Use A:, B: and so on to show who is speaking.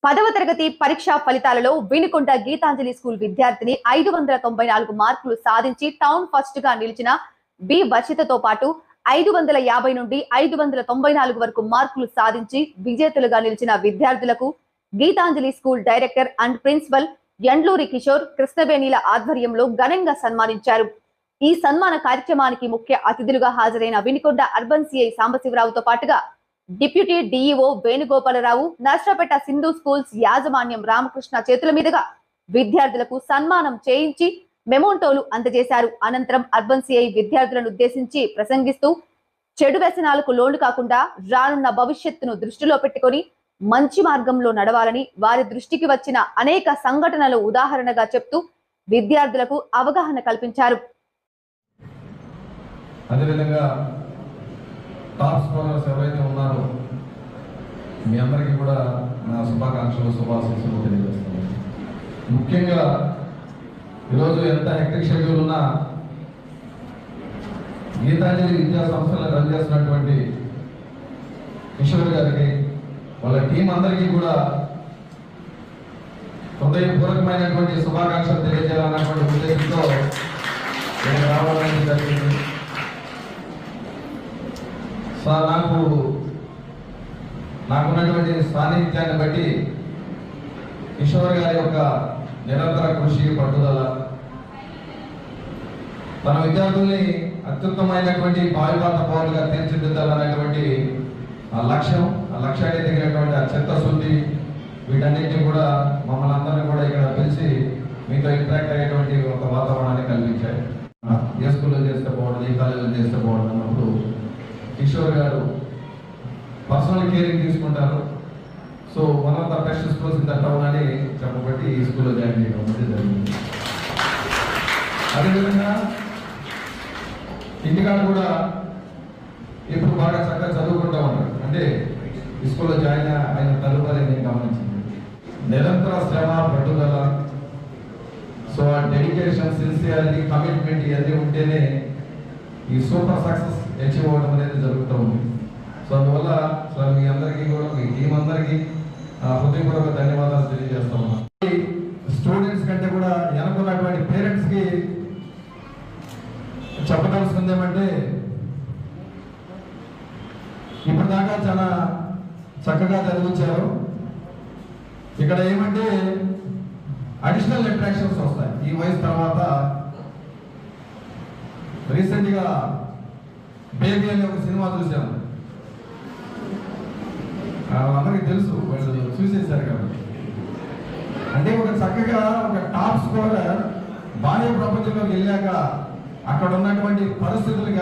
A: 10వ తరగతి పరీక్షా ఫలితాలలో వినుకొండ గీతాంజలి స్కూల్ విద్యార్థిని 594 మార్కులు సాధించి టౌన్ ఫస్ట్ గా నిలిచిన బి వర్షితతో పాటు 550 నుండి 594 వరకు మార్కులు సాధించి విజేతలుగా నిలిచిన విద్యార్థులకు Geetanjali school director and principal Yendluri Kishore కృష్ణవేణిల ఆధ్వర్యంలో ఘనంగా సన్మానించారు. ఈ సన్మాన కార్యక్రమానికి ముఖ్య అతిథులుగా హాజరైన వినుకొండ అర్బన్ సిఐ సాంబశివరావుతో పాటుగా deputy DEO Venugopala Rao, Narasaraopet Sindhu schools యాజమాన్యం రామకృష్ణ చేతుల మీదుగా విద్యార్థులకు సన్మానం చేయించి మెమోంటోలు అందజేశారు. అనంతరం అర్బన్ సిఐ విద్యార్థులను ఉద్దేశించి ప్రసంగిస్తూ చెడు వ్యసనాలకు లోను కాకుండా రానున్న భవిష్యత్తును దృష్టిలో పెట్టుకొని మంచి మార్గంలో నడవాలని వారి దృష్టికి వచ్చిన అనేక సంఘటనలు ఉదాహరణగా చెప్తూ విద్యార్థులకు అవగాహన కల్పించారు.
B: అదేవిధంగా టాప్ స్కాలర్స్ ఎవరైతే ఉన్నారో మీ అందరికీ కూడా నా శుభాకాంక్షలు శుభాశీస్సులు తెలియజేస్తున్నాను. ముఖ్యంగా ఈరోజు ఎంత హెక్టిక్ షెడ్యూల్ ఉన్నా గీతాంజలి విద్యా సంస్థలను రన్ చేస్తున్నటువంటి కిషోర్ గారికి వాళ్ళ టీం అందరికీ కూడా హృదయపూర్వకమైనటువంటి శుభాకాంక్షలు తెలియజేయాలన్నటువంటి ఉద్దేశంతో నేను రావాలని జరిగింది. నాకున్నటువంటి సాన్నిధ్యాన్ని బట్టి కిషోర్ గారి యొక్క నిరంతర కృషి పట్టుదల తన విద్యార్థుల్ని అత్యుత్తమైనటువంటి భావిపాత పౌరులుగా తీర్చిదిద్దాలనేటువంటి ఆ లక్ష్యాన్ని తగినటువంటి ఆ చిత్తశుద్ధి వీటన్నిటిని కూడా మమ్మల్ని అందరినీ కూడా ఇక్కడ పిలిచి మీతో ఇంటరాక్ట్ అయ్యేటువంటి ఒక వాతావరణాన్ని కల్పించాయి. ఏ స్కూల్లో చేస్తే బాగుంటుంది, ఏ కాలేజీలో చేస్తే బాగుంటుంది అన్నప్పుడు కిషోర్ గారు పర్సనల్ కేరింగ్ తీసుకుంటారు. So one of the best schools in the town అని చెప్పబట్టి ఈ స్కూల్లో జాయిన్ చేయడం అనేది జరిగింది. అదేవిధంగా ఇంటికాడ కూడా ఇప్పుడు బాగా చక్కగా చదువుకుంటూ ఉంటారు. అంటే ఈ స్కూల్లో జాయిన్ అయిన తదుపరి నేను గమనించింది నిరంతర శ్రమ పట్టుదల, సో ఆ డెడికేషన్, సిన్సియారిటీ, కమిట్మెంట్ ఇవన్నీ ఉంటేనే ఈ సూపర్ సక్సెస్ అచీవ్ అవ్వడం అనేది జరుగుతూ ఉంది. సో అందువల్ల సార్ మీ అందరికీ కూడా మీ టీం అందరికీ హృదయపూర్వక ధన్యవాదాలు తెలియజేస్తా ఉన్నాను. స్టూడెంట్స్ కంటే కూడా వెనుకున్నటువంటి పేరెంట్స్కి చెప్పదలుచుకుంది ఏమంటే ఇప్పటిదాకా చాలా చక్కగా చదివించారు. ఇక్కడ ఏమంటే అడిషనల్ అట్రాక్షన్స్ వస్తాయి ఈ వయసు తర్వాత. రీసెంట్గా బేబీ అనే ఒక సినిమా చూసాము, అందరికీ తెలుసు, వాళ్ళు చూసేశారు కాబట్టి. అంటే ఒక చక్కగా ఒక టాప్ స్కోరర్ బాహ్య ప్రపంచంలోకి వెళ్ళాక అక్కడ ఉన్నటువంటి పరిస్థితులకు